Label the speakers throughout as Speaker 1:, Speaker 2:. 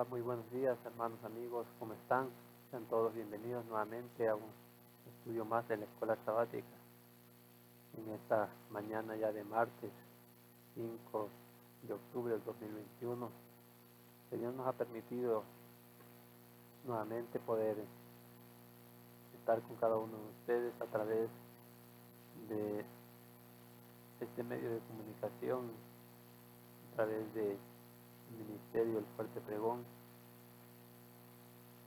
Speaker 1: Hola, muy buenos días, hermanos, amigos, ¿cómo están? Sean todos bienvenidos nuevamente a un estudio más de la Escuela Sabática. En esta mañana ya de martes 5 de octubre del 2021, el Señor nos ha permitido nuevamente poder estar con cada uno de ustedes a través de este medio de comunicación, a través del Ministerio del Fuerte Pregón.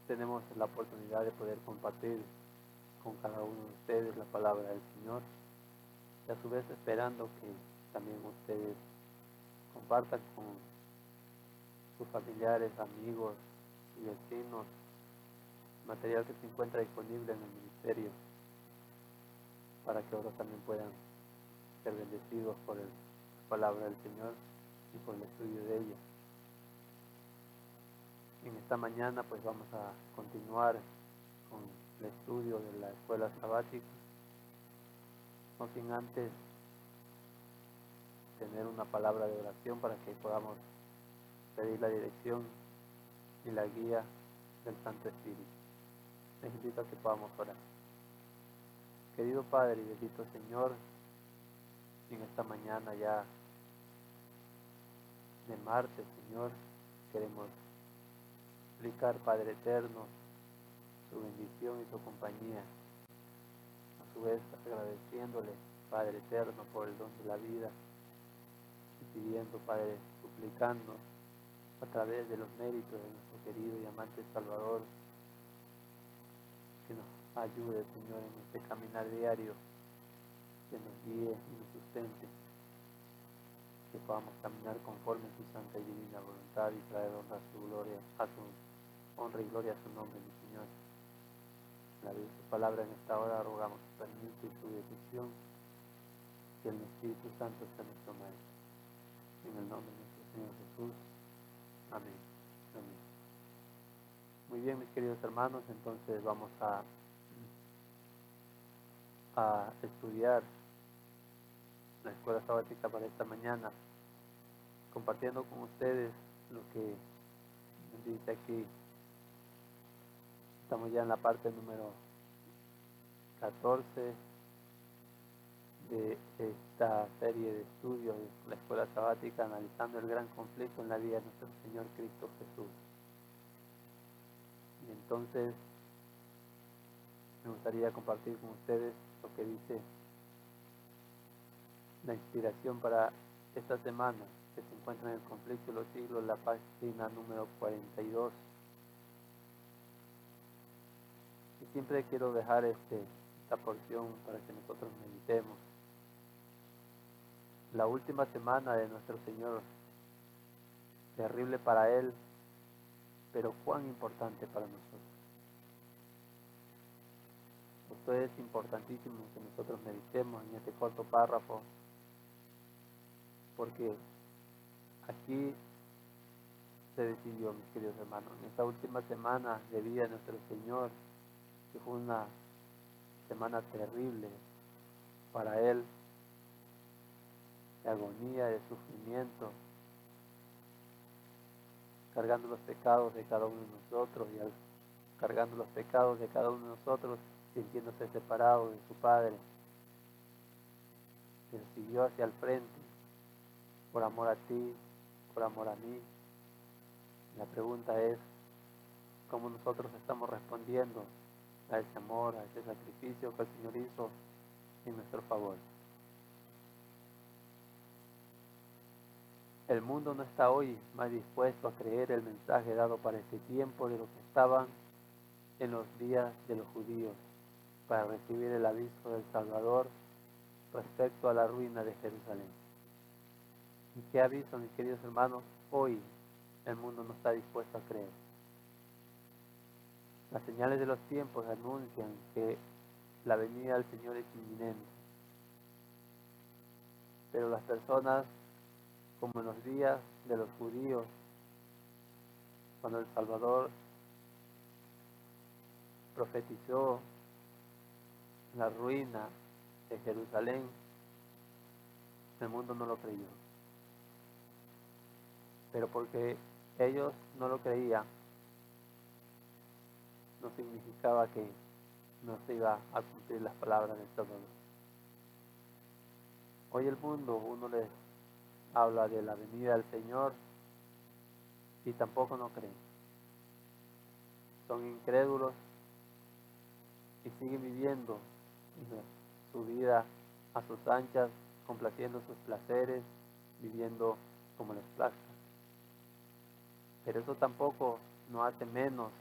Speaker 1: Tenemos la oportunidad de poder compartir con cada uno de ustedes la palabra del Señor y a su vez esperando que también ustedes compartan con sus familiares, amigos y vecinos material que se encuentra disponible en el ministerio para que otros también puedan ser bendecidos por la palabra del Señor y por el estudio de ella. En esta mañana pues vamos a continuar con el estudio de la Escuela Sabática, no sin antes tener una palabra de oración para que podamos pedir la dirección y la guía del Santo Espíritu. Les invito a que podamos orar. Querido Padre y bendito Señor, en esta mañana ya de martes, Señor, queremos suplicar, Padre eterno, su bendición y su compañía. A su vez, agradeciéndole, Padre eterno, por el don de la vida y pidiendo, Padre, suplicando a través de los méritos de nuestro querido y amante Salvador, que nos ayude, Señor, en este caminar diario, que nos guíe y nos sustente, que podamos caminar conforme a su santa y divina voluntad y traer honra a su gloria, a su honra y gloria a su nombre, mi Señor. La de su palabra en esta hora rogamos su permiso y su decisión, que el Espíritu Santo sea nuestro Maestro. En el nombre de nuestro Señor Jesús. Amén. Amén. Muy bien, mis queridos hermanos, entonces vamos a estudiar la Escuela Sabática para esta mañana, compartiendo con ustedes lo que dice aquí. Estamos ya en la parte número 14 de esta serie de estudios de la Escuela Sabática, analizando el gran conflicto en la vida de nuestro Señor Cristo Jesús. Y entonces me gustaría compartir con ustedes lo que dice la inspiración para esta semana, que se encuentra en el conflicto de los siglos, la página número 42. Y siempre quiero dejar esta porción para que nosotros meditemos. La última semana de nuestro Señor, terrible para Él, pero cuán importante para nosotros. Esto es importantísimo que nosotros meditemos en este corto párrafo, porque aquí se decidió, mis queridos hermanos, en esta última semana de vida de nuestro Señor, que fue una semana terrible para Él, de agonía, de sufrimiento, cargando los pecados de cada uno de nosotros, y al cargando los pecados de cada uno de nosotros, sintiéndose separado de su Padre, Él siguió hacia el frente, por amor a ti, por amor a mí. La pregunta es, ¿cómo nosotros estamos respondiendo a ese amor, a ese sacrificio que el Señor hizo en nuestro favor? El mundo no está hoy más dispuesto a creer el mensaje dado para este tiempo de lo que estaban en los días de los judíos para recibir el aviso del Salvador respecto a la ruina de Jerusalén. ¿Y qué aviso, mis queridos hermanos? Hoy el mundo no está dispuesto a creer. Las señales de los tiempos anuncian que la venida del Señor es inminente. Pero las personas, como en los días de los judíos, cuando el Salvador profetizó la ruina de Jerusalén, el mundo no lo creyó. Pero porque ellos no lo creían, no significaba que no se iba a cumplir las palabras del Salvador. Hoy el mundo, uno les habla de la venida del Señor y tampoco no creen. Son incrédulos y siguen viviendo su vida a sus anchas, complaciendo sus placeres, viviendo como les plazca. Pero eso tampoco no hace menos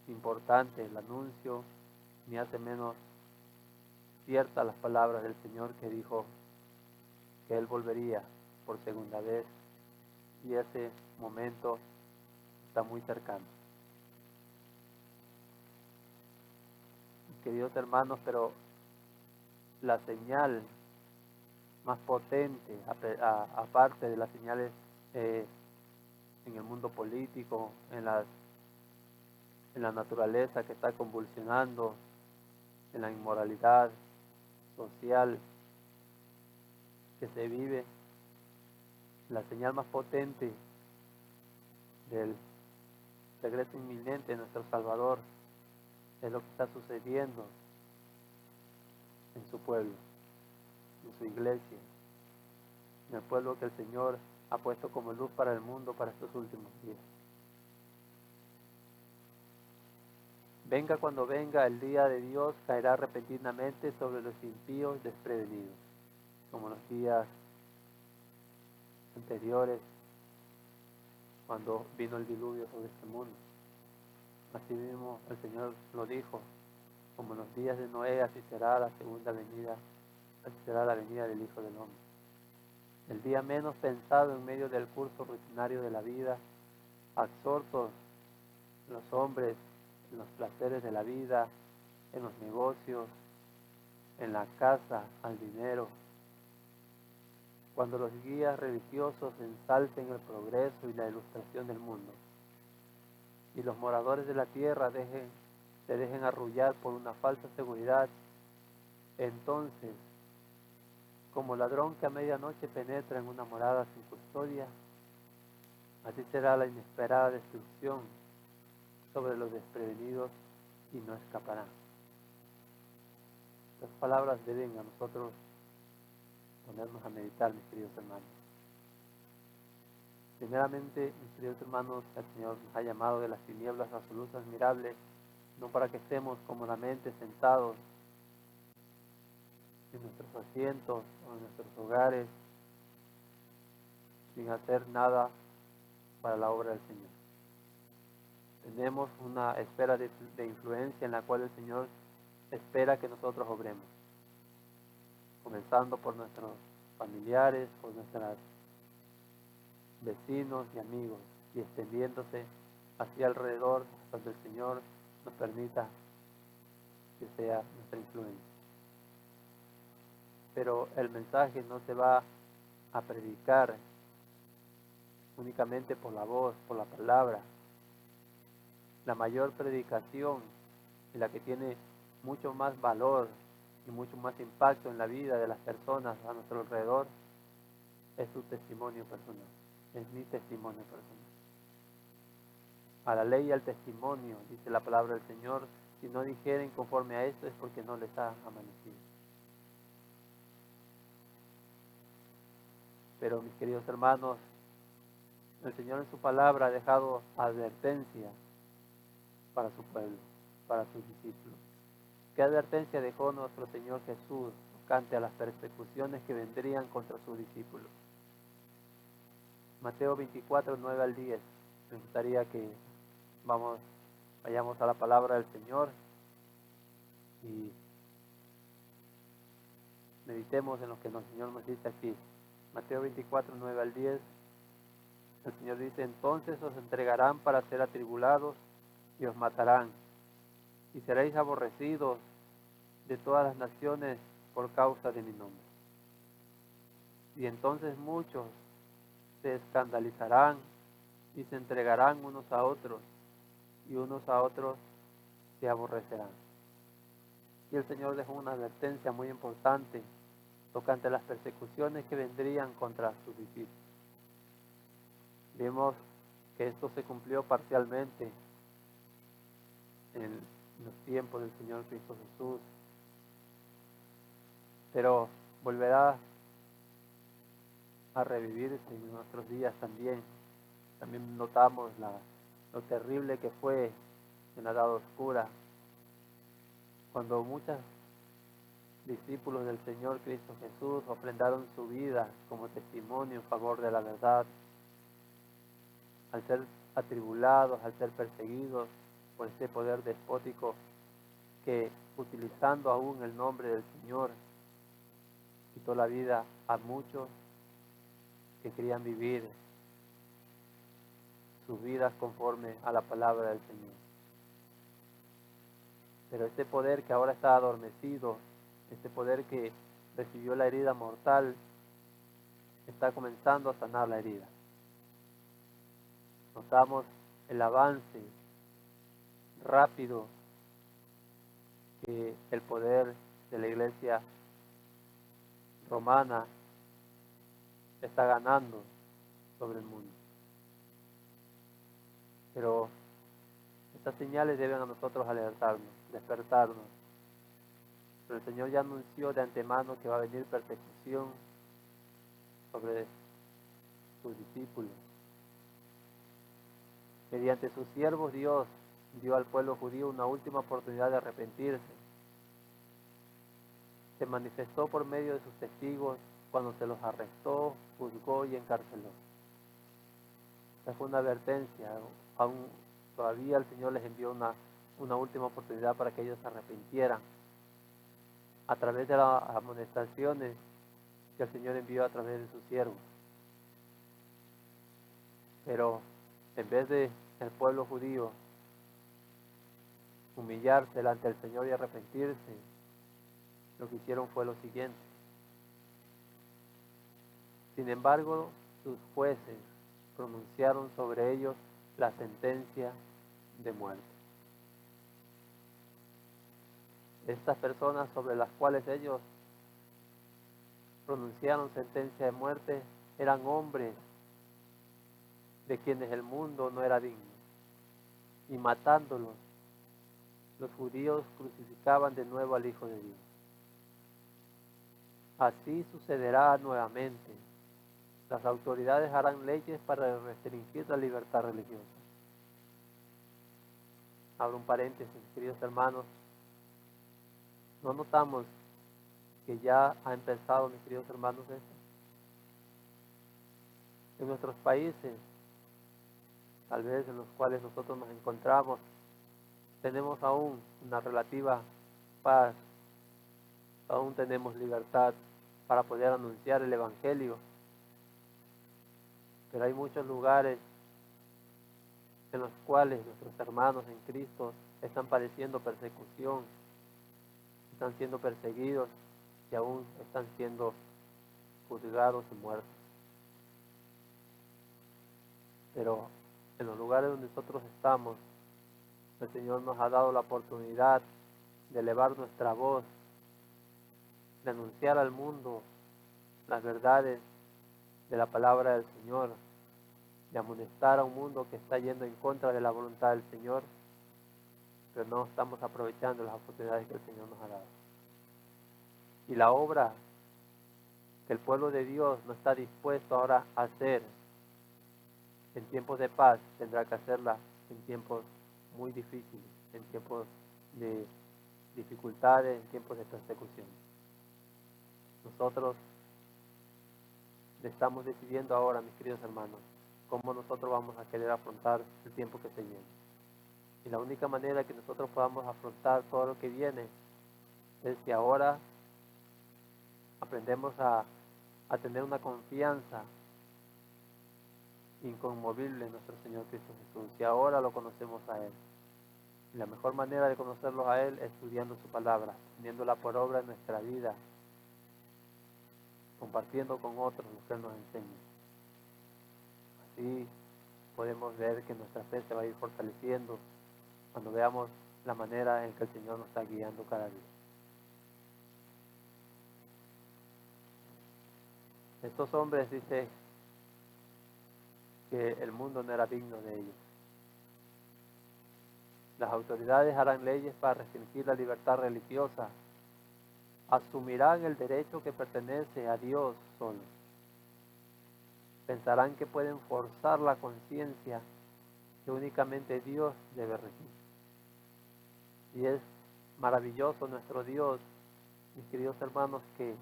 Speaker 1: importante el anuncio, ni hace menos ciertas las palabras del Señor que dijo que Él volvería por segunda vez y ese momento está muy cercano. Queridos hermanos, pero la señal más potente, aparte de las señales en el mundo político, en la naturaleza que está convulsionando, en la inmoralidad social que se vive, la señal más potente del regreso inminente de nuestro Salvador es lo que está sucediendo en su pueblo, en su iglesia, en el pueblo que el Señor ha puesto como luz para el mundo para estos últimos días. Venga cuando venga, el día de Dios caerá repentinamente sobre los impíos desprevenidos, como los días anteriores, cuando vino el diluvio sobre este mundo. Así mismo el Señor lo dijo, como en los días de Noé, así será la segunda venida, así será la venida del Hijo del Hombre. El día menos pensado en medio del curso rutinario de la vida, absortos los hombres en los placeres de la vida, en los negocios, en la casa, al dinero. Cuando los guías religiosos ensalcen el progreso y la ilustración del mundo, y los moradores de la tierra se dejen arrullar por una falsa seguridad, entonces, como ladrón que a medianoche penetra en una morada sin custodia, así será la inesperada destrucción sobre los desprevenidos y no escaparán. Las palabras deben a nosotros ponernos a meditar, mis queridos hermanos. Primeramente, mis queridos hermanos, el Señor nos ha llamado de las tinieblas a su luz admirable, no para que estemos cómodamente sentados en nuestros asientos o en nuestros hogares, sin hacer nada para la obra del Señor. Tenemos una esfera de influencia en la cual el Señor espera que nosotros obremos, comenzando por nuestros familiares, por nuestros vecinos y amigos, y extendiéndose hacia alrededor hasta que el Señor nos permita que sea nuestra influencia. Pero el mensaje no se va a predicar únicamente por la voz, por la palabra. La mayor predicación y la que tiene mucho más valor y mucho más impacto en la vida de las personas a nuestro alrededor es su testimonio personal, es mi testimonio personal. A la ley y al testimonio, dice la palabra del Señor, si no dijeren conforme a esto es porque no les ha amanecido. Pero mis queridos hermanos, el Señor en su palabra ha dejado advertencia para su pueblo, para sus discípulos. ¿Qué advertencia dejó nuestro Señor Jesús tocante a las persecuciones que vendrían contra sus discípulos? Mateo 24, 9 al 10. Me gustaría que vayamos a la palabra del Señor y meditemos en lo que el Señor nos dice aquí. Mateo 24, 9 al 10. El Señor dice, entonces os entregarán para ser atribulados y os matarán, y seréis aborrecidos de todas las naciones por causa de mi nombre. Y entonces muchos se escandalizarán y se entregarán unos a otros, y unos a otros se aborrecerán. Y el Señor dejó una advertencia muy importante tocante a las persecuciones que vendrían contra sus discípulos. Vemos que esto se cumplió parcialmente en los tiempos del Señor Cristo Jesús, pero volverá a revivirse en nuestros días también. También notamos lo terrible que fue en la edad oscura, cuando muchos discípulos del Señor Cristo Jesús ofrendaron su vida como testimonio en favor de la verdad, al ser atribulados, al ser perseguidos por este poder despótico que, utilizando aún el nombre del Señor, quitó la vida a muchos que querían vivir sus vidas conforme a la palabra del Señor. Pero este poder que ahora está adormecido, este poder que recibió la herida mortal, está comenzando a sanar la herida. Notamos el avance rápido que el poder de la iglesia romana está ganando sobre el mundo. Pero estas señales deben a nosotros alertarnos, despertarnos. Pero el Señor ya anunció de antemano que va a venir persecución sobre sus discípulos. Mediante sus siervos Dios dio al pueblo judío una última oportunidad de arrepentirse. Se manifestó por medio de sus testigos cuando se los arrestó, juzgó y encarceló. Esta fue una advertencia. Aún todavía el Señor les envió una última oportunidad para que ellos se arrepintieran a través de las amonestaciones que el Señor envió a través de sus siervos. Pero en vez de el pueblo judío humillarse delante del Señor y arrepentirse, lo que hicieron fue lo siguiente. Sin embargo, sus jueces pronunciaron sobre ellos la sentencia de muerte. Estas personas sobre las cuales ellos pronunciaron sentencia de muerte eran hombres de quienes el mundo no era digno. Y matándolos, los judíos crucificaban de nuevo al Hijo de Dios. Así sucederá nuevamente. Las autoridades harán leyes para restringir la libertad religiosa. Abro un paréntesis, queridos hermanos. ¿No notamos que ya ha empezado, mis queridos hermanos, esto? En nuestros países, tal vez en los cuales nosotros nos encontramos, tenemos aún una relativa paz, aún tenemos libertad para poder anunciar el Evangelio. Pero hay muchos lugares en los cuales nuestros hermanos en Cristo están padeciendo persecución, están siendo perseguidos y aún están siendo juzgados y muertos. Pero en los lugares donde nosotros estamos, el Señor nos ha dado la oportunidad de elevar nuestra voz, de anunciar al mundo las verdades de la palabra del Señor, de amonestar a un mundo que está yendo en contra de la voluntad del Señor, pero no estamos aprovechando las oportunidades que el Señor nos ha dado. Y la obra que el pueblo de Dios no está dispuesto ahora a hacer en tiempos de paz, tendrá que hacerla en tiempos muy difíciles, en tiempos de dificultades, en tiempos de persecución. Nosotros estamos decidiendo ahora, mis queridos hermanos, cómo nosotros vamos a querer afrontar el tiempo que se viene. Y la única manera que nosotros podamos afrontar todo lo que viene es si ahora aprendemos a tener una confianza inconmovible en nuestro Señor Cristo Jesús. Y ahora lo conocemos a Él. Y la mejor manera de conocerlo a Él es estudiando su palabra, poniéndola por obra en nuestra vida, compartiendo con otros lo que Él nos enseña. Así podemos ver que nuestra fe se va a ir fortaleciendo cuando veamos la manera en que el Señor nos está guiando cada día. Estos hombres, dice, que el mundo no era digno de ellos. Las autoridades harán leyes para restringir la libertad religiosa. Asumirán el derecho que pertenece a Dios solo. Pensarán que pueden forzar la conciencia que únicamente Dios debe regir. Y es maravilloso nuestro Dios, mis queridos hermanos, que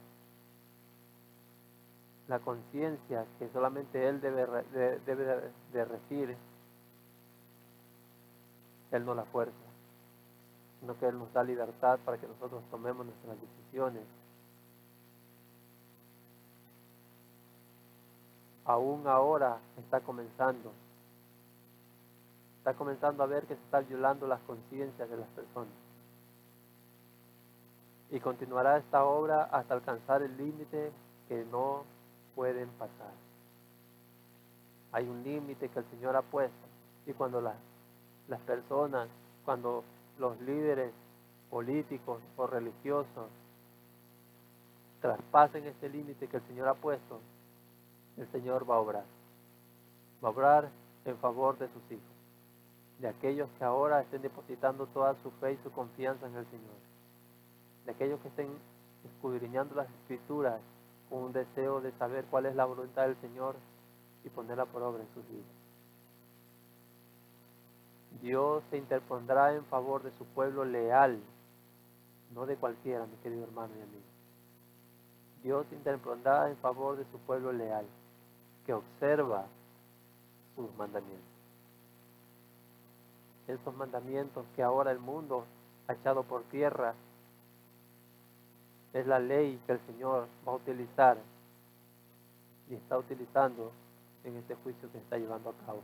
Speaker 1: la conciencia que solamente Él debe de regir, Él no la fuerza, sino que Él nos da libertad para que nosotros tomemos nuestras decisiones. Aún ahora está comenzando a ver que se están violando las conciencias de las personas. Y continuará esta obra hasta alcanzar el límite que no pueden pasar. Hay un límite que el Señor ha puesto, y cuando las personas, cuando los líderes políticos o religiosos traspasen este límite que el Señor ha puesto, el Señor va a obrar. Va a obrar en favor de sus hijos, de aquellos que ahora estén depositando toda su fe y su confianza en el Señor, de aquellos que estén escudriñando las Escrituras con un deseo de saber cuál es la voluntad del Señor y ponerla por obra en sus vidas. Dios se interpondrá en favor de su pueblo leal, no de cualquiera, mi querido hermano y amigo. Dios se interpondrá en favor de su pueblo leal, que observa sus mandamientos. Esos mandamientos que ahora el mundo ha echado por tierra, es la ley que el Señor va a utilizar y está utilizando en este juicio que está llevando a cabo.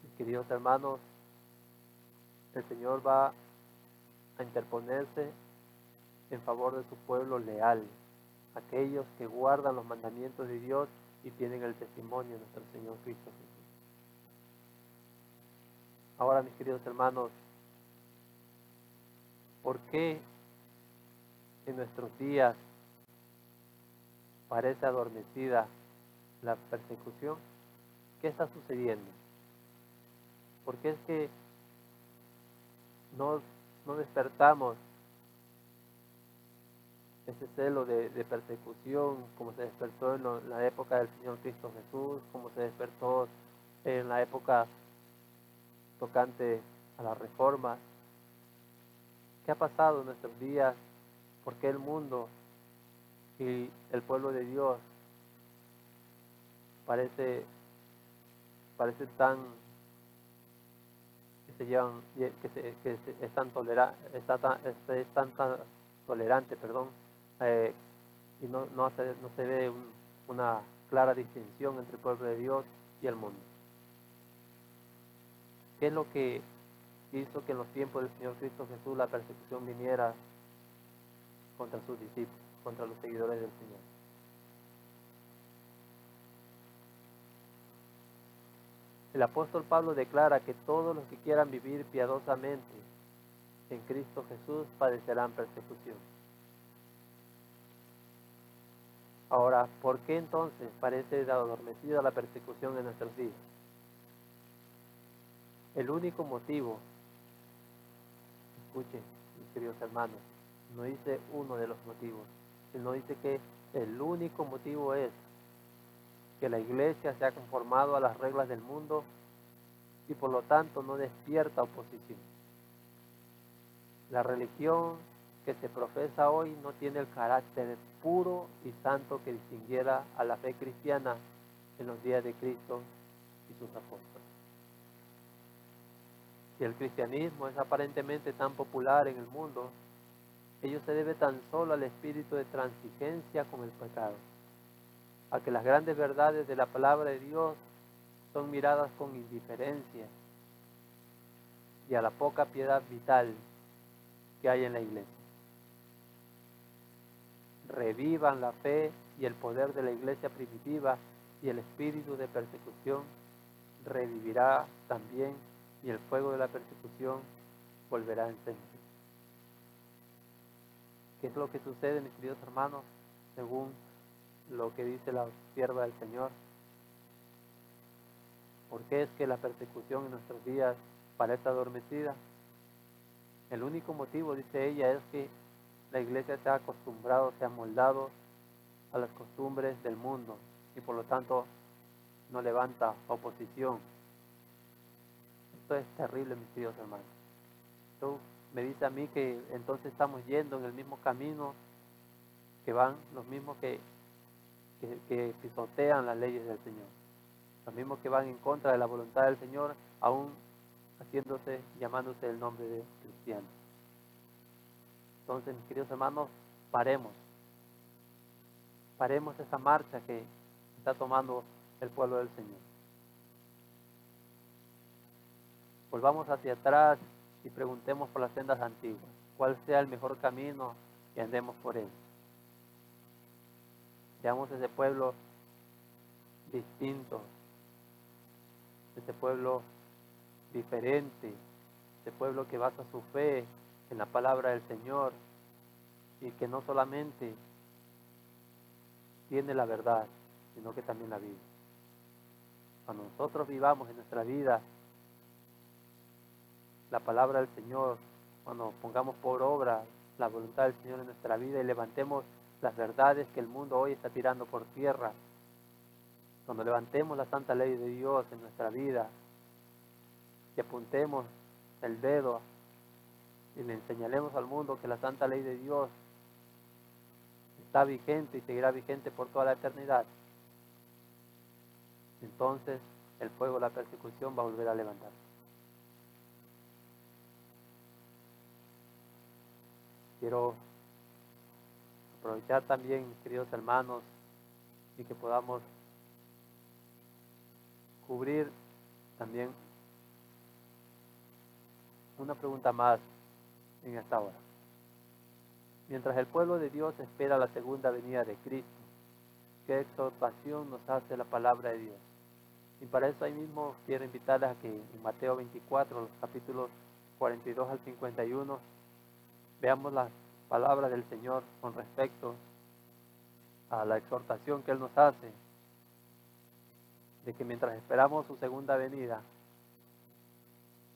Speaker 1: Mis queridos hermanos, el Señor va a interponerse en favor de su pueblo leal, aquellos que guardan los mandamientos de Dios y tienen el testimonio de nuestro Señor Cristo Jesús. Ahora, mis queridos hermanos, ¿por qué en nuestros días parece adormecida la persecución? ¿Qué está sucediendo? ¿Por qué es que no despertamos ese celo de persecución como se despertó en la época del Señor Cristo Jesús, como se despertó en la época tocante a la reforma? ¿Qué ha pasado en nuestros días? ¿Por qué el mundo y el pueblo de Dios parece tan que se llevan, es tan tolerante, y no se ve una clara distinción entre el pueblo de Dios y el mundo? ¿Qué es lo que hizo que en los tiempos del Señor Cristo Jesús la persecución viniera contra sus discípulos, contra los seguidores del Señor? El apóstol Pablo declara que todos los que quieran vivir piadosamente en Cristo Jesús padecerán persecución. Ahora, ¿por qué entonces parece adormecida la persecución en nuestros días? El único motivo, escuchen, mis queridos hermanos, no dice uno de los motivos, sino dice que el único motivo es que la iglesia se ha conformado a las reglas del mundo y por lo tanto no despierta oposición. La religión que se profesa hoy no tiene el carácter puro y santo que distinguiera a la fe cristiana en los días de Cristo y sus apóstoles. Si el cristianismo es aparentemente tan popular en el mundo, ello se debe tan solo al espíritu de transigencia con el pecado, a que las grandes verdades de la palabra de Dios son miradas con indiferencia y a la poca piedad vital que hay en la iglesia. Revivan la fe y el poder de la iglesia primitiva y el espíritu de persecución revivirá también y el fuego de la persecución volverá a encenderse. ¿Qué es lo que sucede, mis queridos hermanos? Según lo que dice la sierva del Señor. ¿Por qué es que la persecución en nuestros días parece adormecida? El único motivo, dice ella, es que la iglesia se ha acostumbrado, se ha moldado a las costumbres del mundo y por lo tanto no levanta oposición. Esto es terrible, mis queridos hermanos. Esto me dice a mí que entonces estamos yendo en el mismo camino que van los mismos que pisotean las leyes del Señor, los mismos que van en contra de la voluntad del Señor, aún llamándose el nombre de cristiano. Entonces, mis queridos hermanos, paremos esa marcha que está tomando el pueblo del Señor. Volvamos hacia atrás y preguntemos por las sendas antiguas, cuál sea el mejor camino y andemos por él. Seamos ese pueblo distinto, ese pueblo diferente, ese pueblo que basa su fe en la palabra del Señor y que no solamente tiene la verdad, sino que también la vive. Cuando nosotros vivamos en nuestra vida la palabra del Señor, cuando pongamos por obra la voluntad del Señor en nuestra vida y levantemos las verdades que el mundo hoy está tirando por tierra, cuando levantemos la santa ley de Dios en nuestra vida y apuntemos el dedo y le enseñaremos al mundo que la santa ley de Dios está vigente y seguirá vigente por toda la eternidad, entonces el fuego de la persecución va a volver a levantarse. Quiero aprovechar también, mis queridos hermanos, y que podamos cubrir también una pregunta más en esta hora. Mientras el pueblo de Dios espera la segunda venida de Cristo, ¿qué exhortación nos hace la palabra de Dios? Y para eso ahí mismo quiero invitarles a que en Mateo 24, los capítulos 42 al 51, veamos las palabras del Señor con respecto a la exhortación que Él nos hace, de que mientras esperamos su segunda venida,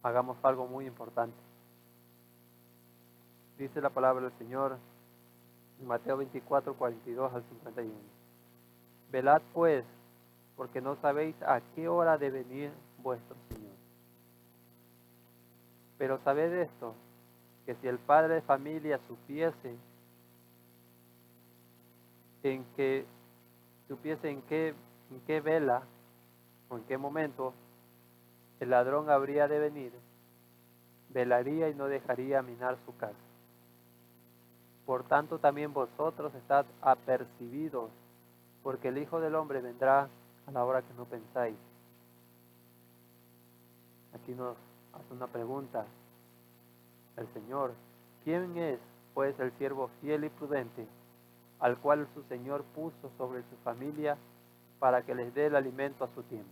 Speaker 1: hagamos algo muy importante. Dice la palabra del Señor en Mateo 24, 42 al 51. Velad pues, porque no sabéis a qué hora ha de venir vuestro Señor. Pero sabed esto, que si el padre de familia supiese en qué vela o en qué momento el ladrón habría de venir, velaría y no dejaría minar su casa. Por tanto también vosotros estad apercibidos, porque el Hijo del Hombre vendrá a la hora que no pensáis. Aquí nos hace una pregunta el Señor. ¿Quién es, pues, el siervo fiel y prudente, al cual su Señor puso sobre su familia para que les dé el alimento a su tiempo?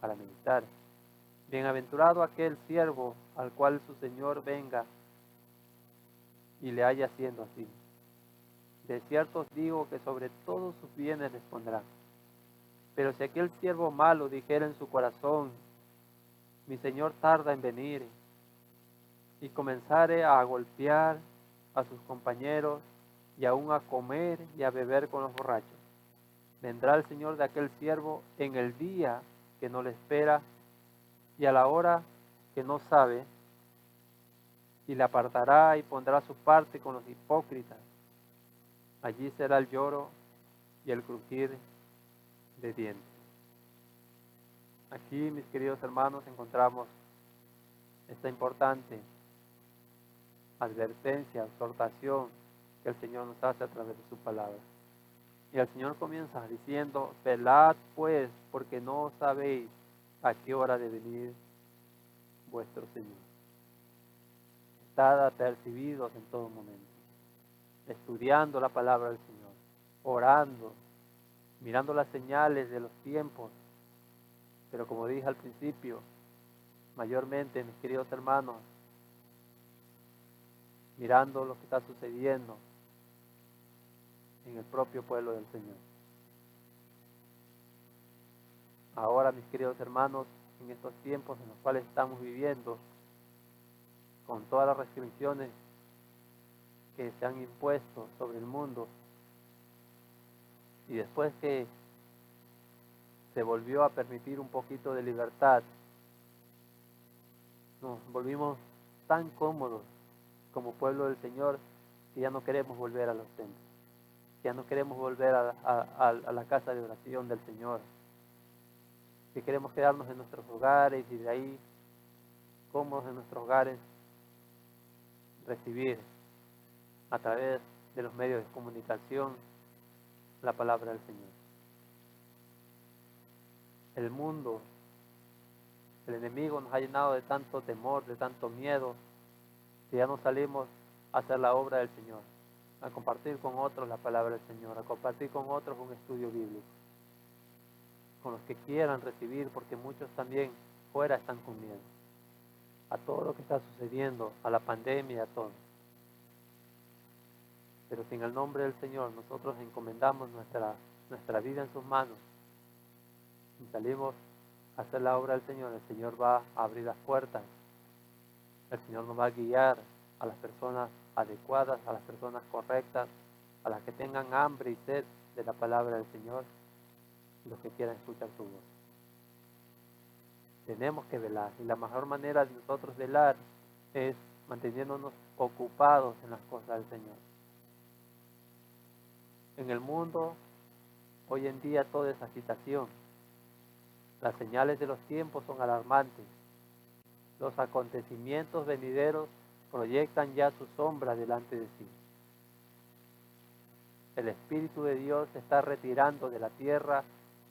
Speaker 1: Para meditar. Bienaventurado aquel siervo al cual su Señor venga y le haya haciendo así. De cierto os digo que sobre todos sus bienes les pondrá. Pero si aquel siervo malo dijera en su corazón, mi Señor tarda en venir, y comenzare a golpear a sus compañeros y aún a comer y a beber con los borrachos, vendrá el Señor de aquel siervo en el día que no le espera y a la hora que no sabe, y le apartará y pondrá su parte con los hipócritas. Allí será el lloro y el crujir de dientes. Aquí, mis queridos hermanos, encontramos esta importante advertencia, exhortación que el Señor nos hace a través de su palabra. Y el Señor comienza diciendo, velad pues, porque no sabéis a qué hora de venir vuestro Señor. Estad apercibidos en todo momento, estudiando la palabra del Señor, orando, mirando las señales de los tiempos. Pero como dije al principio, mayormente, mis queridos hermanos, mirando lo que está sucediendo en el propio pueblo del Señor. Ahora, mis queridos hermanos, en estos tiempos en los cuales estamos viviendo, con todas las restricciones que se han impuesto sobre el mundo, y después que se volvió a permitir un poquito de libertad, nos volvimos tan cómodos como pueblo del Señor que ya no queremos volver a los templos, ya no queremos volver a la casa de oración del Señor, que queremos quedarnos en nuestros hogares y de ahí, cómodos en nuestros hogares, recibir a través de los medios de comunicación la palabra del Señor. El mundo, el enemigo nos ha llenado de tanto temor, de tanto miedo, que ya no salimos a hacer la obra del Señor, a compartir con otros la palabra del Señor, a compartir con otros un estudio bíblico, con los que quieran recibir, porque muchos también fuera están con miedo a todo lo que está sucediendo, a la pandemia, a todo. Pero si en el nombre del Señor nosotros encomendamos nuestra vida en sus manos y salimos a hacer la obra del Señor, el Señor va a abrir las puertas, el Señor nos va a guiar a las personas adecuadas, a las personas correctas, a las que tengan hambre y sed de la palabra del Señor y los que quieran escuchar su voz. Tenemos que velar, y la mejor manera de nosotros velar es manteniéndonos ocupados en las cosas del Señor. En el mundo, hoy en día, todo es agitación. Las señales de los tiempos son alarmantes. Los acontecimientos venideros proyectan ya su sombra delante de sí. El Espíritu de Dios se está retirando de la tierra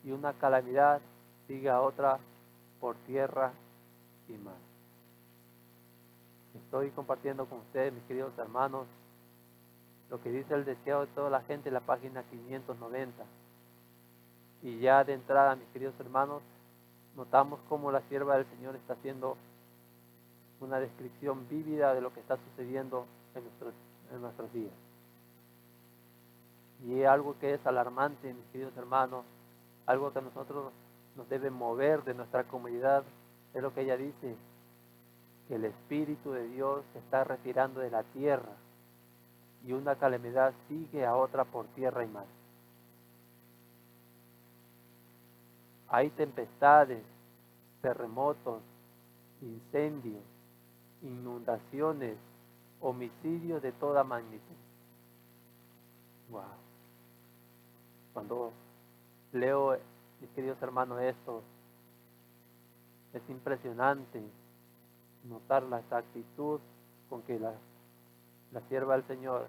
Speaker 1: y una calamidad sigue a otra por tierra y mar. Estoy compartiendo con ustedes, mis queridos hermanos, lo que dice el deseo de toda la gente en la página 590. Y ya de entrada, mis queridos hermanos, notamos cómo la sierva del Señor está haciendo una descripción vívida de lo que está sucediendo en nuestros días. Y es algo que es alarmante, mis queridos hermanos, algo que a nosotros nos debe mover de nuestra comodidad, es lo que ella dice, que el Espíritu de Dios se está retirando de la tierra y una calamidad sigue a otra por tierra y mar. Hay tempestades, terremotos, incendios, inundaciones, homicidios de toda magnitud. Wow. Cuando leo, mis queridos hermanos, esto, es impresionante notar la exactitud con que la sierva del Señor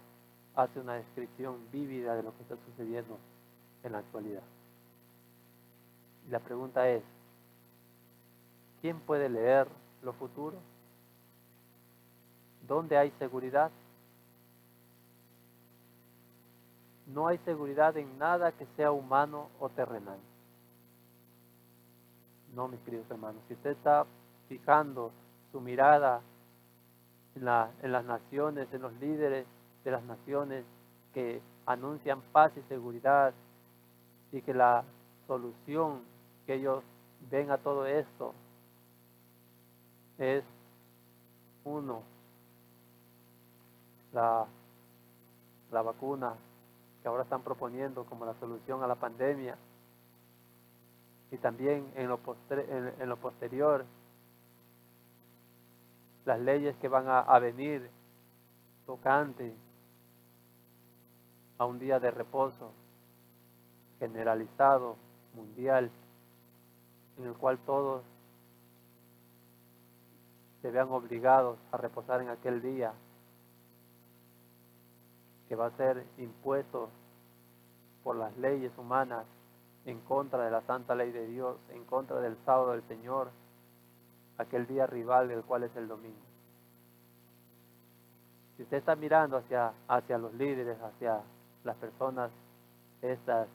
Speaker 1: hace una descripción vívida de lo que está sucediendo en la actualidad. Y la pregunta es, ¿quién puede leer lo futuro? ¿Dónde hay seguridad? No hay seguridad en nada que sea humano o terrenal. No, mis queridos hermanos, si usted está fijando su mirada en las naciones, en los líderes de las naciones que anuncian paz y seguridad, y que la solución que ellos ven a todo esto es la vacuna que ahora están proponiendo como la solución a la pandemia, y también en lo posterior las leyes que van a venir tocante a un día de reposo generalizado, mundial, en el cual todos se vean obligados a reposar en aquel día, que va a ser impuesto por las leyes humanas en contra de la santa ley de Dios, en contra del sábado del Señor, aquel día rival del cual es el domingo. Si usted está mirando hacia los líderes, hacia las personas estas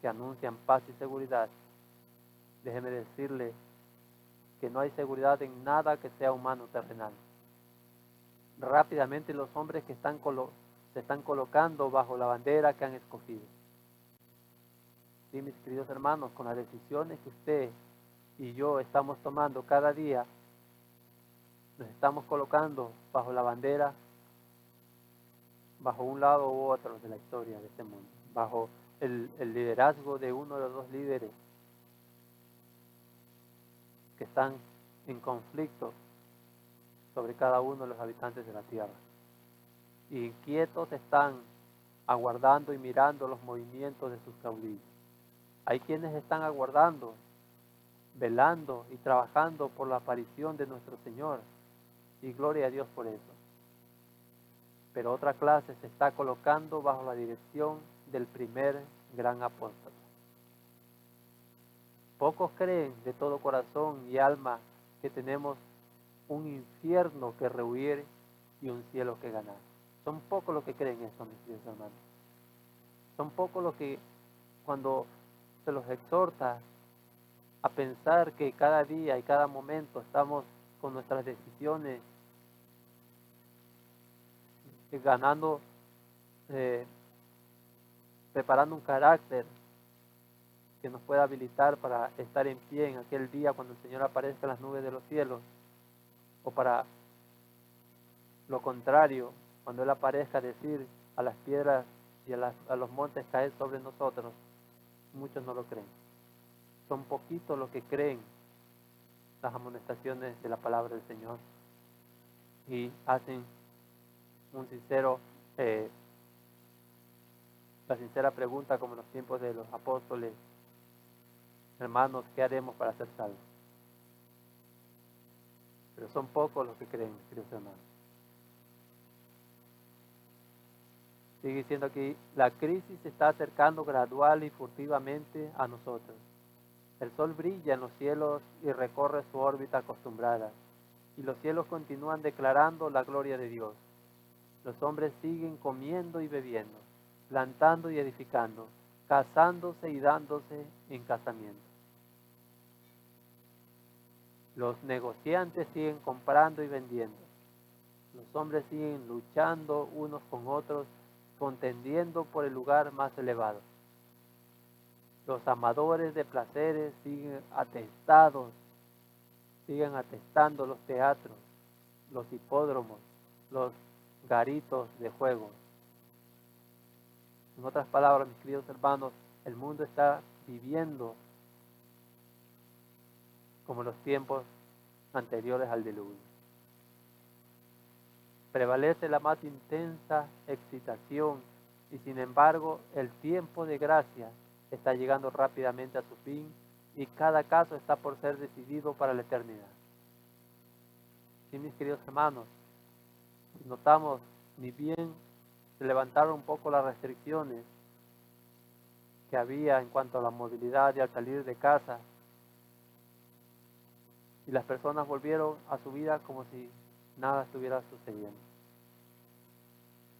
Speaker 1: que anuncian paz y seguridad, déjeme decirle que no hay seguridad en nada que sea humano o terrenal. Rápidamente los hombres que están se están colocando bajo la bandera que han escogido. Sí, mis queridos hermanos, con las decisiones que usted y yo estamos tomando cada día, nos estamos colocando bajo la bandera, bajo un lado u otro de la historia de este mundo, bajo el liderazgo de uno de los dos líderes que están en conflicto sobre cada uno de los habitantes de la tierra. Y inquietos están aguardando y mirando los movimientos de sus caudillos. Hay quienes están aguardando, velando y trabajando por la aparición de nuestro Señor. Y gloria a Dios por eso. Pero otra clase se está colocando bajo la dirección del primer gran apóstol. Pocos creen de todo corazón y alma que tenemos un infierno que rehuir y un cielo que ganar. Son pocos los que creen eso, mis queridos hermanos. Son pocos los que, cuando se los exhorta a pensar que cada día y cada momento estamos con nuestras decisiones ganando, preparando un carácter que nos pueda habilitar para estar en pie en aquel día cuando el Señor aparezca en las nubes de los cielos, o para lo contrario, cuando Él aparezca, decir a las piedras y a los montes caer sobre nosotros. Muchos no lo creen. Son poquitos los que creen las amonestaciones de la palabra del Señor y hacen la sincera pregunta, como en los tiempos de los apóstoles: hermanos, ¿qué haremos para ser salvos? Pero son pocos los que creen, queridos hermanos. Sigue diciendo aquí: la crisis se está acercando gradual y furtivamente a nosotros. El sol brilla en los cielos y recorre su órbita acostumbrada, y los cielos continúan declarando la gloria de Dios. Los hombres siguen comiendo y bebiendo, plantando y edificando, casándose y dándose en casamiento. Los negociantes siguen comprando y vendiendo. Los hombres siguen luchando unos con otros, contendiendo por el lugar más elevado. Los amadores de placeres siguen atestando los teatros, los hipódromos, los garitos de juego. En otras palabras, mis queridos hermanos, el mundo está viviendo como los tiempos anteriores al diluvio. Prevalece la más intensa excitación y, sin embargo, el tiempo de gracia está llegando rápidamente a su fin y cada caso está por ser decidido para la eternidad. Sí, mis queridos hermanos, notamos, ni bien se levantaron un poco las restricciones que había en cuanto a la movilidad y al salir de casa, y las personas volvieron a su vida como si nada estuviera sucediendo.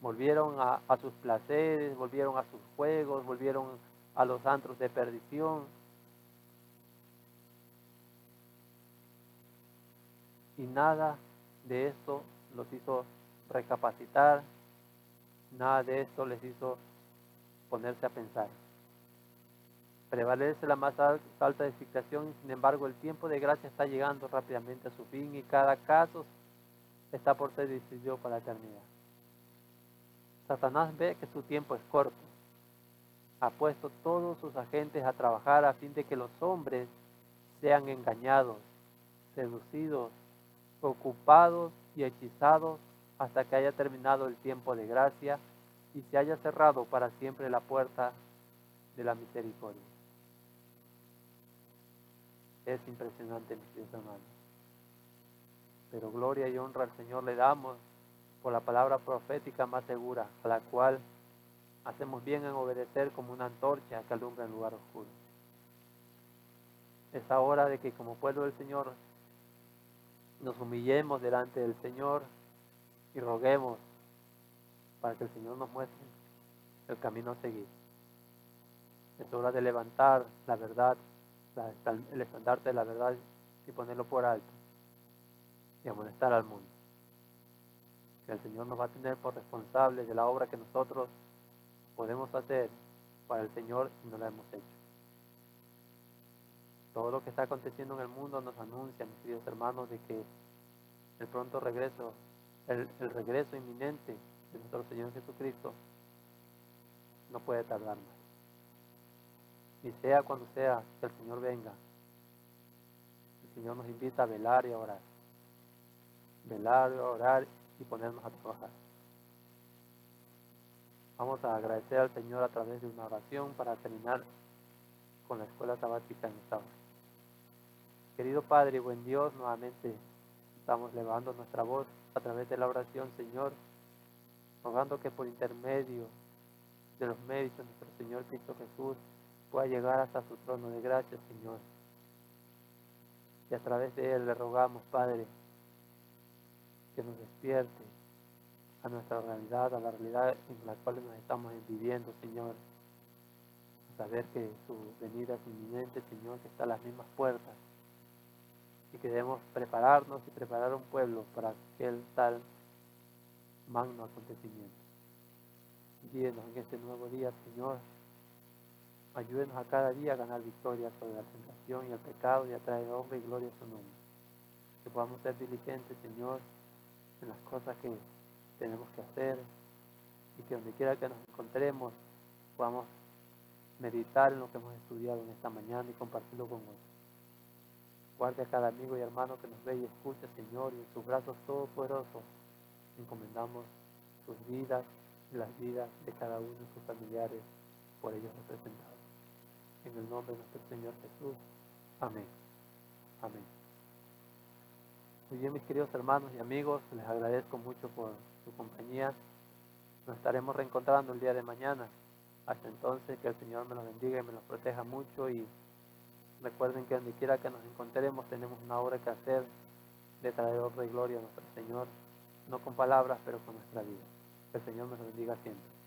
Speaker 1: Volvieron a sus placeres, volvieron a sus juegos, volvieron a los antros de perdición. Y nada de esto los hizo recapacitar, nada de esto les hizo ponerse a pensar. Prevalece la más alta edificación y, sin embargo, el tiempo de gracia está llegando rápidamente a su fin y cada caso está por ser decidido para la eternidad. Satanás ve que su tiempo es corto. Ha puesto todos sus agentes a trabajar a fin de que los hombres sean engañados, seducidos, ocupados y hechizados hasta que haya terminado el tiempo de gracia y se haya cerrado para siempre la puerta de la misericordia. Es impresionante, mis queridos hermanos. Pero gloria y honra al Señor le damos por la palabra profética más segura, a la cual hacemos bien en obedecer como una antorcha que alumbra en lugar oscuro. Es hora de que, como pueblo del Señor, nos humillemos delante del Señor y roguemos para que el Señor nos muestre el camino a seguir. Es hora de levantar la verdad, el estandarte de la verdad, y ponerlo por alto y amonestar al mundo. que el Señor nos va a tener por responsables de la obra que nosotros podemos hacer para el Señor y no la hemos hecho. Todo lo que está aconteciendo en el mundo nos anuncia, mis queridos hermanos, de que el pronto regreso, el regreso inminente de nuestro Señor Jesucristo no puede tardar más. Y sea cuando sea que el Señor venga, el Señor nos invita a velar y a orar. Velar y a orar y ponernos a trabajar. Vamos a agradecer al Señor a través de una oración para terminar con la escuela sabática en esta hora. Querido Padre y buen Dios, nuevamente estamos elevando nuestra voz a través de la oración, Señor, rogando que por intermedio de los méritos de nuestro Señor Cristo Jesús pueda llegar hasta su trono de gracia, Señor. Y a través de Él le rogamos, Padre, que nos despierte a nuestra realidad, a la realidad en la cual nos estamos viviendo, Señor. Saber que su venida es inminente, Señor, que está a las mismas puertas y que debemos prepararnos y preparar un pueblo para aquel tal magno acontecimiento. Guíenos en este nuevo día, Señor. Ayúdenos a cada día a ganar victoria sobre la tentación y el pecado y a traer honra y gloria a su nombre. Que podamos ser diligentes, Señor, en las cosas que tenemos que hacer y que donde quiera que nos encontremos podamos meditar en lo que hemos estudiado en esta mañana y compartirlo con otros. Guarde a cada amigo y hermano que nos ve y escucha, Señor, y en sus brazos todopoderosos encomendamos sus vidas y las vidas de cada uno de sus familiares por ellos representados. En el nombre de nuestro Señor Jesús. Amén. Amén. Muy bien, mis queridos hermanos y amigos, les agradezco mucho por su compañía. Nos estaremos reencontrando el día de mañana. Hasta entonces, que el Señor me los bendiga y me los proteja mucho, y recuerden que donde quiera que nos encontremos tenemos una obra que hacer de traer honra y gloria a nuestro Señor, no con palabras, pero con nuestra vida. Que el Señor me los bendiga siempre.